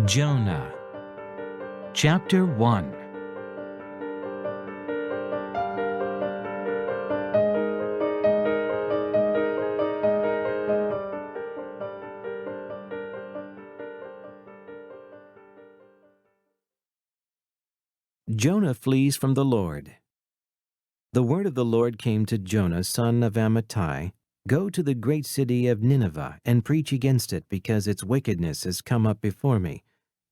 Jonah Chapter 1. Jonah flees from the Lord. The word of the Lord came to Jonah, son of Amittai, "Go to the great city of Nineveh and preach against it, because its wickedness has come up before me."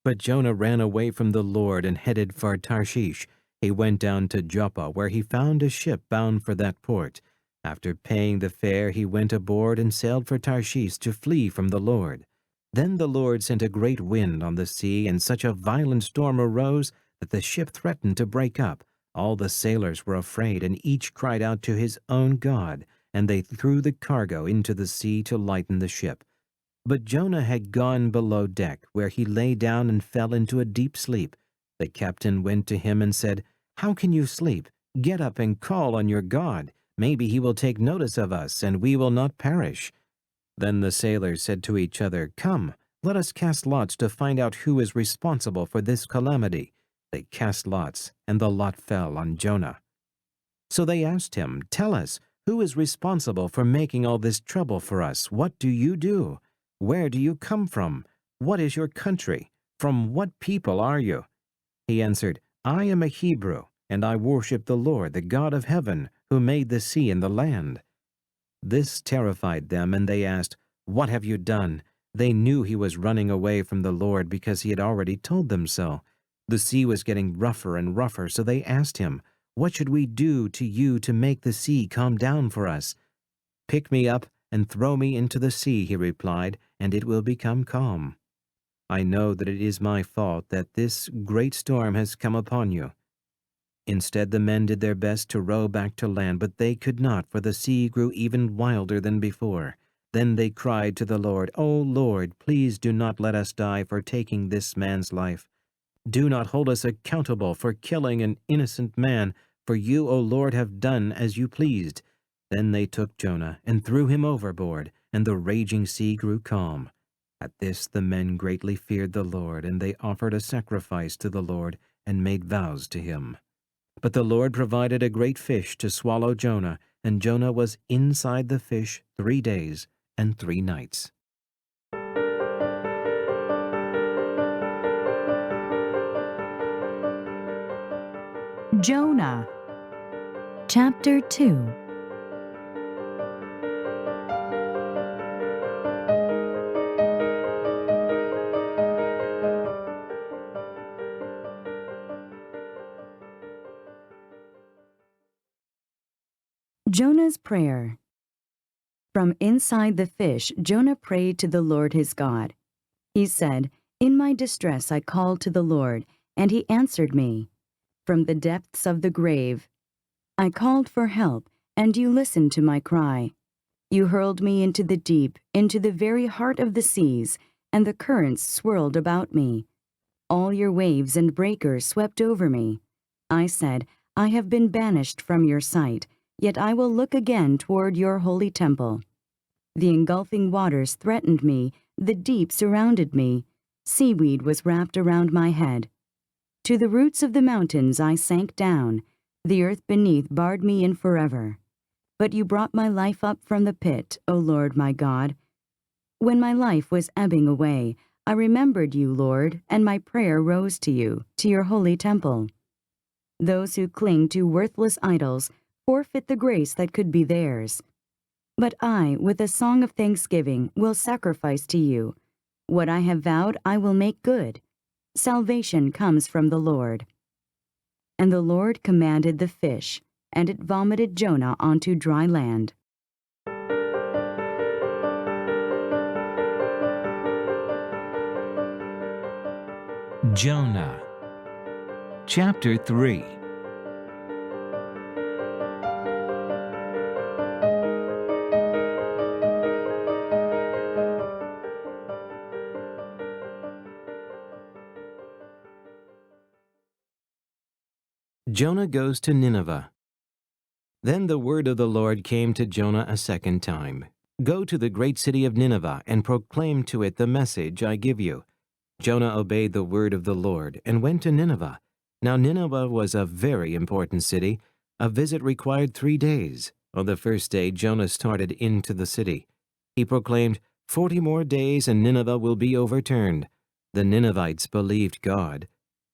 But Jonah ran away from the Lord and headed for Tarshish. He went down to Joppa, where he found a ship bound for that port. After paying the fare, he went aboard and sailed for Tarshish to flee from the Lord. Then the Lord sent a great wind on the sea, and such a violent storm arose that the ship threatened to break up. All the sailors were afraid, and each cried out to his own god, and they threw the cargo into the sea to lighten the ship. But Jonah had gone below deck, where he lay down and fell into a deep sleep. The captain went to him and said, "How can you sleep? Get up and call on your God. Maybe he will take notice of us, and we will not perish." Then the sailors said to each other, "Come, let us cast lots to find out who is responsible for this calamity." They cast lots, and the lot fell on Jonah. So they asked him, "Tell us, who is responsible for making all this trouble for us? What do you do? Where do you come from? What is your country? From what people are you?" He answered, "I am a Hebrew, and I worship the Lord, the God of heaven, who made the sea and the land." This terrified them, and they asked, "What have you done?" They knew he was running away from the Lord because he had already told them so. The sea was getting rougher and rougher, so they asked him, "What should we do to you to make the sea calm down for us?" "Pick me up and throw me into the sea," he replied, "and it will become calm. I know that it is my fault that this great storm has come upon you." Instead, the men did their best to row back to land, but they could not, for the sea grew even wilder than before. Then they cried to the Lord, "O Lord, please do not let us die for taking this man's life. Do not hold us accountable for killing an innocent man, for you, O Lord, have done as you pleased." Then they took Jonah and threw him overboard, and the raging sea grew calm. At this the men greatly feared the Lord, and they offered a sacrifice to the Lord and made vows to him. But the Lord provided a great fish to swallow Jonah, and Jonah was inside the fish 3 days and 3 nights. Jonah Chapter 2. Jonah's prayer. From inside the fish, Jonah prayed to the Lord his God. He said, "In my distress I called to the Lord, and he answered me. From the depths of the grave I called for help, and you listened to my cry. You hurled me into the deep, into the very heart of the seas, and the currents swirled about me. All your waves and breakers swept over me. I said, I have been banished from your sight, yet I will look again toward your holy temple. The engulfing waters threatened me, the deep surrounded me. Seaweed was wrapped around my head. To the roots of the mountains I sank down. The earth beneath barred me in forever. But you brought my life up from the pit, O Lord my God. When my life was ebbing away, I remembered you, Lord, and my prayer rose to you, to your holy temple. Those who cling to worthless idols forfeit the grace that could be theirs. But I, with a song of thanksgiving, will sacrifice to you. What I have vowed I will make good. Salvation comes from the Lord. And the Lord commanded the fish, and it vomited Jonah onto dry land. Jonah Chapter 3. Jonah goes to Nineveh. Then the word of the Lord came to Jonah a second time. "Go to the great city of Nineveh and proclaim to it the message I give you." Jonah obeyed the word of the Lord and went to Nineveh. Now Nineveh was a very important city. A visit required 3 days. On the first day, Jonah started into the city. He proclaimed, 40 more days and Nineveh will be overturned. The Ninevites believed God.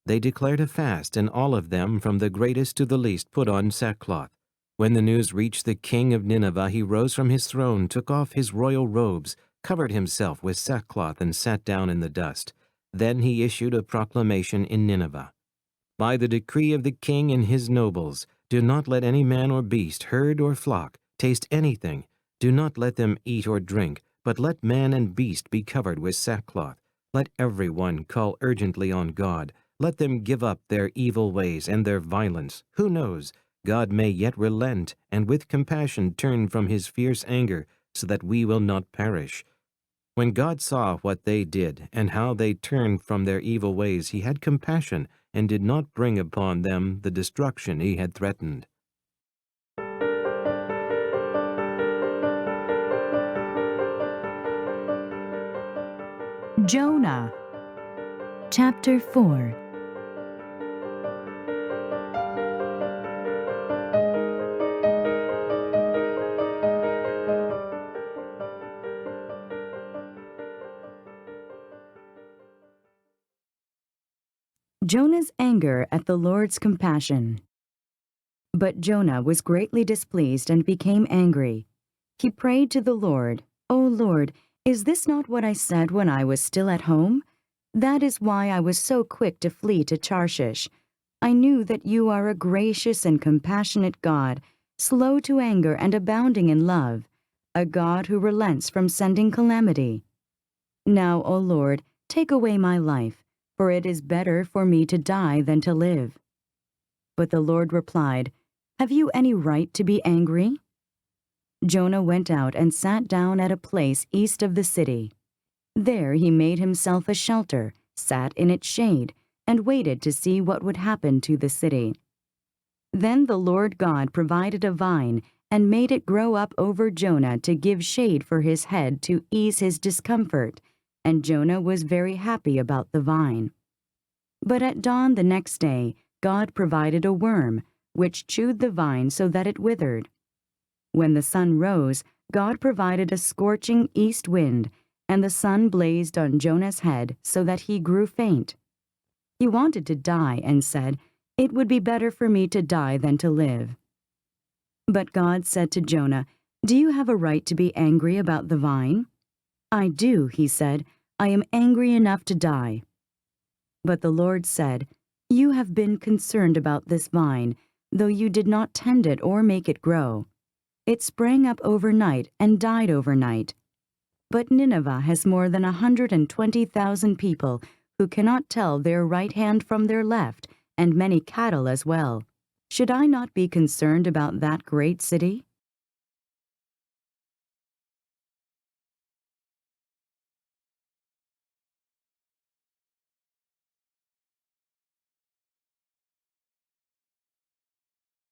They declared a fast, and all of them, from the greatest to the least, put on sackcloth. When the news reached the king of Nineveh, he rose from his throne, took off his royal robes, covered himself with sackcloth, and sat down in the dust. Then he issued a proclamation in Nineveh. By the decree of the king and his nobles, do not let any man or beast, herd or flock, taste anything. Do not let them eat or drink, but let man and beast be covered with sackcloth. Let everyone call urgently on God. Let them give up their evil ways and their violence. Who knows? God may yet relent and with compassion turn from his fierce anger, so that we will not perish. When God saw what they did and how they turned from their evil ways, he had compassion and did not bring upon them the destruction he had threatened. Jonah Chapter 4. Jonah's anger at the Lord's compassion. But Jonah was greatly displeased and became angry. He prayed to the Lord, "O Lord, is this not what I said when I was still at home? That is why I was so quick to flee to Tarshish. I knew that you are a gracious and compassionate God, slow to anger and abounding in love, a God who relents from sending calamity. Now, O Lord, take away my life, for it is better for me to die than to live." But the Lord replied, "Have you any right to be angry?" Jonah went out and sat down at a place east of the city. There he made himself a shelter, sat in its shade, and waited to see what would happen to the city. Then the Lord God provided a vine and made it grow up over Jonah to give shade for his head to ease his discomfort, and Jonah was very happy about the vine. But at dawn the next day, God provided a worm, which chewed the vine so that it withered. When the sun rose, God provided a scorching east wind, and the sun blazed on Jonah's head so that he grew faint. He wanted to die and said, "It would be better for me to die than to live." But God said to Jonah, "Do you have a right to be angry about the vine?" "I do," he said. "I am angry enough to die." But the Lord said, "You have been concerned about this vine, though you did not tend it or make it grow. It sprang up overnight and died overnight. But Nineveh has more than 120,000 people who cannot tell their right hand from their left, and many cattle as well. Should I not be concerned about that great city?"